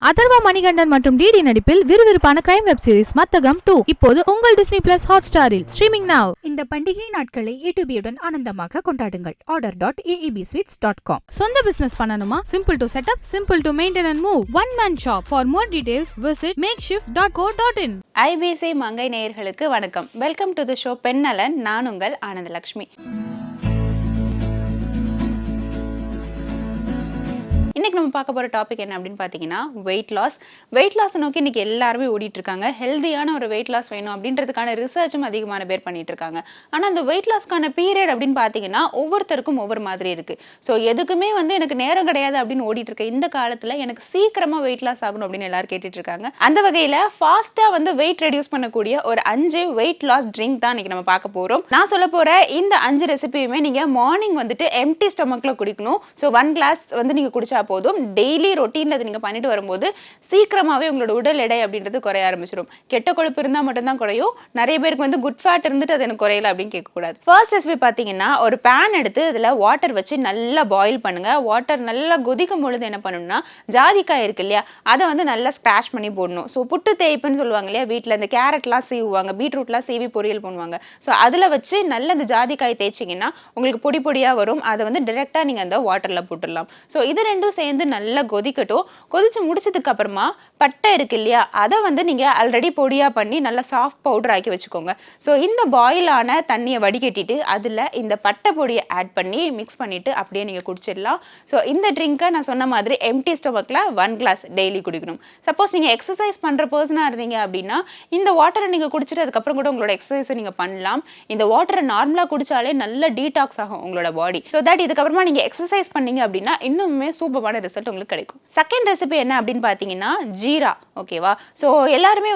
அதர்வா மணிகண்டன் மற்றும் டிடி நடிப்பில் விறுவிறுப்பான கிரைம் வெப் சீரிஸ் மத்தகம் 2 இப்போது உங்கள் டிஸ்னி பிளஸ் ஹாட்ஸ்டாரில் ஸ்ட்ரீமிங் நவ். இந்த பண்டிகை நாட்களை ஏடிபியுடன் ஆனந்தமாக கொண்டாடுங்கள். order.aebsweets.com. சொந்த பிசினஸ் பண்ணணுமா? Simple to setup, simple to maintain and move. OneManShop. For more details visit makeshift.co.in. IBC Mangai நேயர்களுக்கு வணக்கம். Welcome to the show Pennalan. நான் உங்கள் ஆனந்தலட்சுமி. இன்னைக்கு நம்ம பார்க்க போகிற டாபிக் என்ன அப்படின்னு பார்த்தீங்கன்னா வெயிட் லாஸ் நோக்கி இன்னைக்கு எல்லாருமே ஓடிட்டு இருக்காங்க. ஹெல்தியான ஒரு வெயிட் லாஸ் வேணும் அப்படின்றதுக்கான ரிசர்ச்சும் அதிகமான பேர் பண்ணிட்டு இருக்காங்க. ஆனால் அந்த வெயிட் லாஸ்க்கான பீரியட் அப்படின்னு பார்த்தீங்கன்னா ஒவ்வொருத்தருக்கும் ஒவ்வொரு மாதிரி இருக்கு. ஸோ எதுக்குமே எனக்கு நேரம் கிடையாது அப்படின்னு ஓடிட்டு இருக்க இந்த காலத்தில் எனக்கு சீக்கிரமா வெயிட் லாஸ் ஆகணும் அப்படின்னு எல்லாரும் கேட்டுட்டு இருக்காங்க. அந்த வகையில் ஃபாஸ்ட்டாக வெயிட் ரெடியூஸ் பண்ணக்கூடிய ஒரு 5 வெயிட் லாஸ் ட்ரிங்க் தான் இன்னைக்கு நம்ம பார்க்க போறோம். நான் சொல்ல போற இந்த 5 ரெசிபியுமே நீங்க மார்னிங் எம்டி ஸ்டொமக்ல குடிக்கணும். ஸோ 1 கிளாஸ் நீங்க குடிச்சா போதும். டெய்லி ரொட்டீன்ல நீங்க பண்ணிட்டு வரும்போது சீக்கிரமாவே உங்களோட உடல் எடை அப்படின்றது குறைய ஆரம்பிச்சிடும். கெட்ட கொழுப்பு இருந்தா மட்டும்தான் குறையும். நிறைய பேருக்கு குட் ஃபேட் இருந்துட்டு அது எனக்கு குறையல அப்படின்னு கேட்க கூடாது. ஃபர்ஸ்ட் ரெசிபி பாத்தீங்கன்னா ஒரு பேன் எடுத்து இதுல வாட்டர் வச்சு நல்லா பாயில் பண்ணுங்க. வாட்டர் நல்லா கொதிக்கும் பொழுது என்ன பண்ணணும்னா ஜாதிக்காய் இருக்கு இல்லையா, அதை நல்லா ஸ்கிராச் பண்ணி போடணும். ஸோ புட்டு தேய்ப்புன்னு சொல்லுவாங்க இல்லையா, வீட்டில் இந்த கேரட்லாம் சீவுவாங்க, பீட்ரூட்லாம் சீவி பொரியல் பண்ணுவாங்க. ஸோ அதில் வச்சு நல்ல இந்த ஜாதிக்காய் தேய்ச்சிங்கன்னா உங்களுக்கு பொடி பொடியாக வரும். அதை டிரெக்டாக நீங்கள் அந்த வாட்டரில் போட்டுடலாம். ஸோ இது ரெண்டும் சேர்ந்து நல்லா கொதிக்கட்டும். கொதிச்சு முடிச்சதுக்கு அப்புறமா பட்டை இருக்கு இல்லையா, அதை நீங்கள் ஆல்ரெடி பொடியாக பண்ணி நல்லா சாஃப்ட் பவுடர் ஆக்கி வச்சுக்கோங்க. ஸோ இந்த பாயிலான தண்ணியை வடிகட்டிட்டு அதில் இந்த பட்டை பொடியை ஆட் பண்ணி மிக்ஸ் பண்ணிட்டு அப்படியே நீங்கள் குடிச்சிடலாம். ஸோ இந்த ட்ரிங்கை நான் சொன்ன மாதிரி எம்டி ஸ்டொமக்கில் 1 கிளாஸ் டெய்லி குடிக்கணும். சப்போஸ் நீங்கள் எக்ஸசைஸ் பண்ணுற பர்சனாக இருந்தீங்க அப்படின்னா இந்த வாட்டரை நீங்கள் குடிச்சிட்டு அதுக்கப்புறம் கூட உங்களோட எக்ஸசைஸை நீங்கள் பண்ணலாம். இந்த வாட்டரை நார்மலாக குடிச்சாலே நல்ல டீடாக்ஸ் ஆகும் உங்களோட பாடி. ஸோ தட் இதுக்கப்புறமா நீங்கள் எக்ஸசைஸ் பண்ணீங்க அப்படின்னா இன்னுமே சூப்பரான ரிசல்ட் உங்களுக்கு கிடைக்கும். செகண்ட் ரெசிபி என்ன அப்படின்னு பார்த்தீங்கன்னா ஜீரா. ஓகேவா? ஸோ எல்லாருமே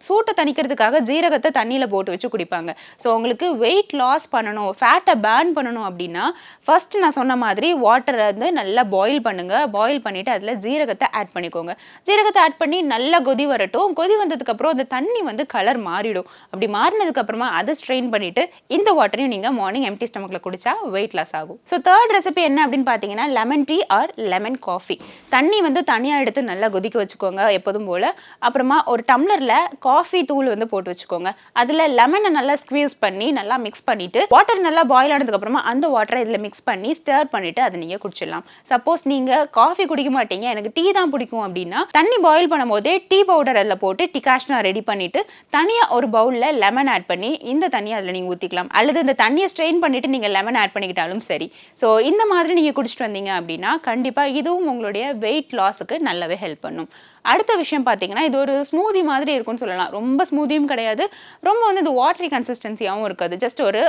சூட்டை தணிக்கிறதுக்காக ஜீரகத்தை தண்ணியில் போட்டு வச்சு குடிப்பாங்க. ஸோ உங்களுக்கு வெயிட் லாஸ் பண்ணணும், ஃபேட்டை பேர்ன் பண்ணணும் அப்படின்னா ஃபர்ஸ்ட் நான் சொன்ன மாதிரி வாட்டரை நல்லா பாயில் பண்ணுங்க. பாயில் பண்ணிட்டு அதில் ஜீரகத்தை ஆட் பண்ணிக்கோங்க. ஜீரகத்தை ஆட் பண்ணி நல்லா கொதி வரட்டும். கொதி வந்ததுக்கு அப்புறம் அந்த தண்ணி கலர் மாறிடும். அப்படி மாறினதுக்கு அப்புறமா அதை ஸ்ட்ரெயின் பண்ணிட்டு இந்த வாட்டரையும் நீங்க மார்னிங் எம்டி ஸ்டொமக்ல குடிச்சா வெயிட் லாஸ் ஆகும். ஸோ தேர்ட் ரெசிபி என்ன அப்படின்னு பார்த்தீங்கன்னா lemon tea R lemon coffee. தண்ணி தனியாக எடுத்து நல்லா கொதிக்க வச்சுக்கோங்க எப்போதும் போல. அப்புறமா ஒரு டம்ளர்ல காஃபி தூள் போட்டு வச்சுக்கோங்க. அதில் லெமனை நல்லா ஸ்குவீஸ் பண்ணி நல்லா மிக்ஸ் பண்ணிட்டு வாட்டர் நல்லா பாயில் ஆனதுக்கு அப்புறமா அந்த வாட்டரை இதில் மிக்ஸ் பண்ணி ஸ்டர் பண்ணிட்டு அதை நீங்க குடிச்சிடலாம். சப்போஸ் நீங்க காஃபி குடிக்க மாட்டீங்க, எனக்கு டீ தான் பிடிக்கும் அப்படின்னா தண்ணி பாயில் பண்ணும் போதே டீ பவுடர் அதில் போட்டு டிகாஷனா ரெடி பண்ணிட்டு தனியாக ஒரு பவுல்ல லெமன் ஆட் பண்ணி இந்த தண்ணியை அதில் நீங்க ஊற்றிக்கலாம். அல்லது இந்த தண்ணியை ஸ்ட்ரெயின் பண்ணிட்டு நீங்க லெமன் ஆட் பண்ணிக்கிட்டாலும் சரி. ஸோ இந்த மாதிரி நீங்க குடிச்சிட்டு வந்தீங்க அப்படின்னா கண்டிப்பா இதுவும் உங்களுடைய வெயிட் லாஸுக்கு நல்லாவே ஹெல்ப் பண்ணும். அடுத்த விஷயம் பார்த்தீங்கன்னா இது ஒரு ஸ்மூதி மாதிரி இருக்கும்னு சொல்லலாம். ரொம்ப ஸ்மூதியும் கிடையாது, ரொம்ப இது வாட்டரி கன்சிஸ்டன்சியாகவும் இருக்காது. ஜஸ்ட் ஒரு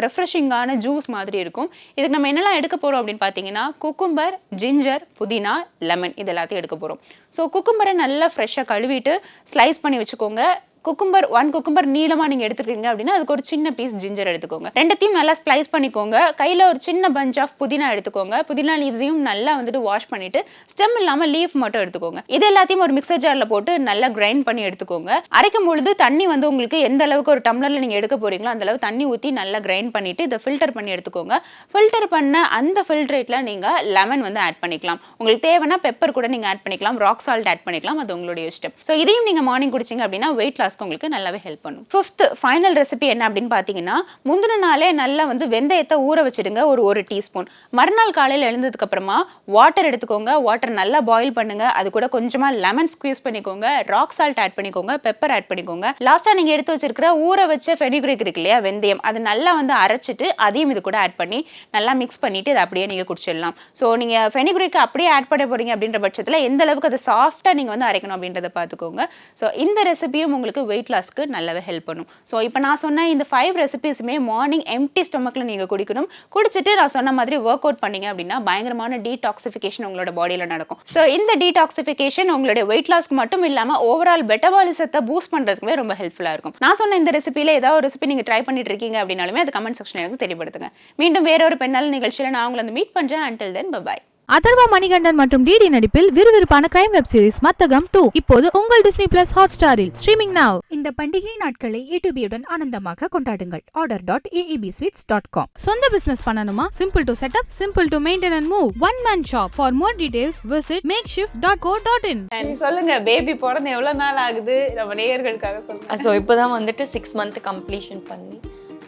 ரெஃப்ரெஷிங்கான ஜூஸ் மாதிரி இருக்கும். இதுக்கு நம்ம என்னெல்லாம் எடுக்க போகிறோம் அப்படின்னு பார்த்தீங்கன்னா குக்கும்பர், ஜிஞ்சர், புதினா, லெமன் இது எல்லாத்தையும் எடுக்க போகிறோம். ஸோ குக்கும்பரை நல்லா ஃப்ரெஷ்ஷாக கழுவிட்டு ஸ்லைஸ் பண்ணி வச்சுக்கோங்க. குக்கும்பர் 1 குக்கும்பர் நீளமாக நீங்கள் எடுத்துக்கிறீங்க அப்படின்னா அதுக்கு ஒரு சின்ன பீஸ் ஜிஞ்சர் எடுத்துக்கோங்க. ரெண்டுத்தையும் நல்லா ஸ்ப்ளைஸ் பண்ணிக்கோங்க. கையில் ஒரு சின்ன பஞ்ச் ஆஃப் புதினா எடுத்துக்கோங்க. புதினா லீவ்ஸையும் நல்லா வாஷ் பண்ணிட்டு ஸ்டெம் இல்லாமல் லீஃப் மட்டும் எடுத்துக்கோங்க. இது எல்லாத்தையும் ஒரு மிக்சர் ஜாரில் போட்டு நல்லா கிரைண்ட் பண்ணி எடுத்துக்கோங்க. அரைக்கும் பொழுது தண்ணி உங்களுக்கு எந்த அளவுக்கு ஒரு டம்ளரில் நீங்கள் எடுக்க போறீங்களோ அந்த அளவு தண்ணி ஊற்றி நல்லா கிரைண்ட் பண்ணிட்டு இதை ஃபில்டர் பண்ணி எடுத்துக்கோங்க. ஃபில்டர் பண்ண அந்த ஃபில்ட்ரேட்டில் நீங்கள் லெமன் ஆட் பண்ணிக்கலாம். உங்களுக்கு தேவைன்னா பெப்பர் கூட நீங்கள் ஆட் பண்ணிக்கலாம், ராக் சால்ட் ஆட் பண்ணிக்கலாம், அது உங்களுடைய இஷ்டம். ஸோ இதையும் நீங்கள் மார்னிங் குடிச்சிங்க அப்படின்னா வெயிட் லாஸ் உங்களுக்கு நல்லாவே ஹெல்ப் பண்ணும். ஃபிஃப்த் ஃபைனல் ரெசிபி என்ன அப்படின்னு பார்த்தீங்கன்னா முந்தின நாளே நல்லா வெந்தயத்தை ஊற வச்சிடுங்க ஒரு டீஸ்பூன். மறுநாள் காலையில் எழுந்ததுக்கு அப்புறமா வாட்டர் எடுத்துக்கோங்க. வாட்டர் நல்லா பாயில் பண்ணுங்க. அது கூட கொஞ்சமா லெமன் ஸ்குவீஸ் பண்ணிக்கோங்க, ராக் சால்ட் ஆட் பண்ணிக்கோங்க, பெப்பர் ஆட் பண்ணிக்கோங்க. லாஸ்டா நீங்க எடுத்து வச்சிருக்கிற ஊற வச்ச ஃபெனிக்ரிக் இருக்கு இல்லையா, வெந்தயம், அது நல்லா அரைச்சிட்டு அதையும் இது கூட ஆட் பண்ணி நல்லா மிக்ஸ் பண்ணிட்டு இதை அப்படியே நீங்க குடிச்சிடலாம். ஸோ நீங்க ஃபெனிக்ரிக் அப்படியே ஆட் பண்ண போறீங்க அப்படின்ற பட்சத்தில் எந்த அளவுக்கு அதை சாஃப்டா நீங்க அரைக்கணும் அப்படின்றத பார்த்துக்கோங்க. ஸோ இந்த ரெசிபியும் உங்களுக்கு வெயிட் லாஸ் நல்லாவே ஹெல்ப் பண்ணும். ஸோ இப்போ நான் சொன்ன இந்த 5 ரெசிபிஸுமே மார்னிங் எம்டி ஸ்டொமக்ல நீங்க குடிக்கணும். குடிச்சிட்டு நான் சொன்ன மாதிரி ஒர்க் அவுட் பண்ணீங்க அப்படின்னா பயங்கரமான டீடாக்சிஃபிகேஷன் உங்களோட பாடியில நடக்கும். ஸோ இந்த டீடாக்சிஃபிகேஷன் உங்களுடைய வெயிட் லாஸ்க்கு மட்டும் இல்லாம ஓவரால் மெட்டபாலிசத்தை பூஸ்ட் பண்றதுக்குமே ரொம்ப ஹெல்ப்ஃபுல்லா இருக்கும். நான் சொன்ன இந்த ரெசிபியில ஏதாவது ஒரு ரெசிபி நீங்க ட்ரை பண்ணிட்டு இருக்கீங்க அப்படின்னாலுமே அது கமெண்ட் செக்ஷன்ல எனக்கு தெரியப்படுத்துங்க. மீண்டும் வேற ஒரு பெண்ணால் நிகழ்ச்சியில நான் உங்களை மீட் பண்றேன். until then bye bye. Atharva Manikandan மற்றும் டிடி நடிப்பில் விறுவிறுப்பான கிரைம் வெப் சீரிஸ் மத்தகம் 2 இப்போது உங்கள் டிஸ்னி பிளஸ் ஹாட்ஸ்டாரில் ஸ்ட்ரீமிங் நவ். இந்த பண்டிகை நாட்களை ஏ2பியுடன் ஆனந்தமாக கொண்டாடுங்கள். order.aebsweets.com. சொந்த பிசினஸ் பண்ணணுமா? Simple to setup, simple to maintain and move. OneManShop. For more details visit makeshift.co.in. சொல்லுங்க, பேபி பிறந்து எவ்வளவு நாள் ஆகுது நம்ம நேயர்களுக்காக சொல்லுங்க. ஸோ இப்போதான் வந்துட்டு 6 month கம்ப்ளீஷன் பண்ணி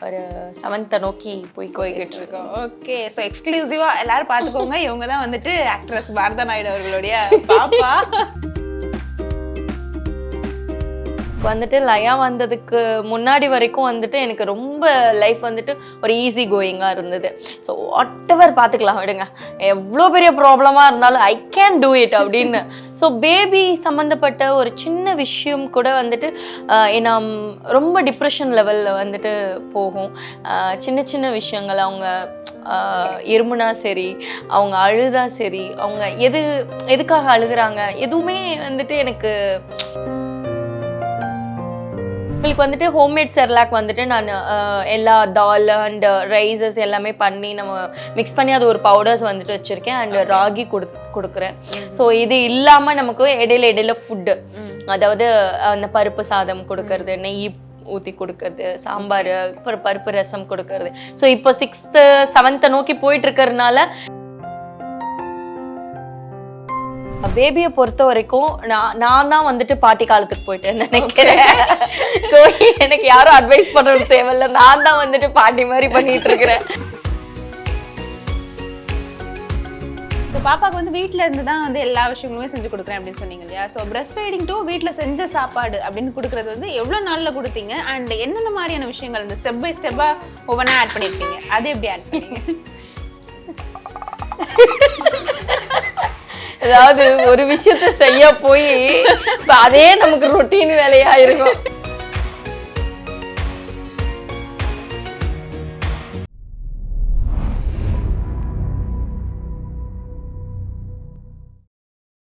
ஒரு 7th நோக்கி போய்கிட்டு இருக்கோம். ஓகே, ஸோ எக்ஸ்க்ளூசிவா எல்லாரும் பார்த்துக்கோங்க. இவங்க தான் வந்துட்டு ஆக்ட்ரஸ் பாரத நாயுடு அவர்களுடைய பாப்பா. வந்துட்டு லயா வந்ததுக்கு முன்னாடி வரைக்கும் வந்துட்டு எனக்கு ரொம்ப லைஃப் வந்துட்டு ஒரு ஈஸி கோயிங்காக இருந்தது. ஸோ வாட்டெவர் பார்த்துக்கலாம் விடுங்க, எவ்வளோ பெரிய ப்ராப்ளமாக இருந்தாலும் ஐ கேன் டூ இட் அப்படின்னு. ஸோ பேபி சம்மந்தப்பட்ட ஒரு சின்ன விஷயம் கூட வந்துட்டு நான் ரொம்ப டிப்ரெஷன் லெவலில் வந்துட்டு போகும். சின்ன சின்ன விஷயங்கள், அவங்க இருமுனா சரி, அவங்க அழுதா சரி, அவங்க எதுக்காக அழுகுறாங்க, எதுவுமே வந்துட்டு எனக்கு உங்களுக்கு வந்துட்டு ஹோம்மேட் செர்லாக் வந்துட்டு நான் எல்லா தால் அண்ட் ரைஸஸ் எல்லாமே பண்ணி நம்ம மிக்ஸ் பண்ணி அது ஒரு பவுடர்ஸ் வந்துட்டு வச்சுருக்கேன். அண்ட் ராகி கொடுக்குறேன். ஸோ இது இல்லாமல் நமக்கு இடையில ஃபுட்டு, அதாவது அந்த பருப்பு சாதம் கொடுக்கறது, நெய் ஊற்றி கொடுக்கறது, சாம்பார், அப்புறம் பருப்பு ரசம் கொடுக்கறது. ஸோ இப்போ 6th 7th நோக்கி போயிட்டு இருக்கிறதுனால பேபியை பொறுத்த வரைக்கும் நான் தான் வந்துட்டு பாட்டி காலத்துக்கு போயிட்டேன்னு நினைக்கிறேன். ஸோ எனக்கு யாரும் அட்வைஸ் பண்ணுறது தேவையில்லை, நான் தான் வந்துட்டு பாட்டி மாதிரி பண்ணிட்டு இருக்கிறேன். பாப்பாக்கு வந்து வீட்டில் இருந்து தான் வந்து எல்லா விஷயங்களுமே செஞ்சு கொடுக்குறேன் அப்படின்னு சொன்னீங்க இல்லையா? ஸோ பிரஸ்ட் ஃபீடிங் டூ வீட்டில் செஞ்ச சாப்பாடு அப்படின்னு கொடுக்குறது வந்து எவ்வளோ நாளில் கொடுத்தீங்க? அண்ட் என்னென்ன மாதிரியான விஷயங்கள் இந்த ஸ்டெப் பை ஸ்டெப்பாக ஒவ்வொன்றா ஆட் பண்ணியிருப்பீங்க, அது எப்படி ஆட் பண்ணீங்க? அதாவது ஒரு விஷயத்த செய்ய போய் அதே நமக்கு ரொட்டீன் வேலையா இருக்கும்.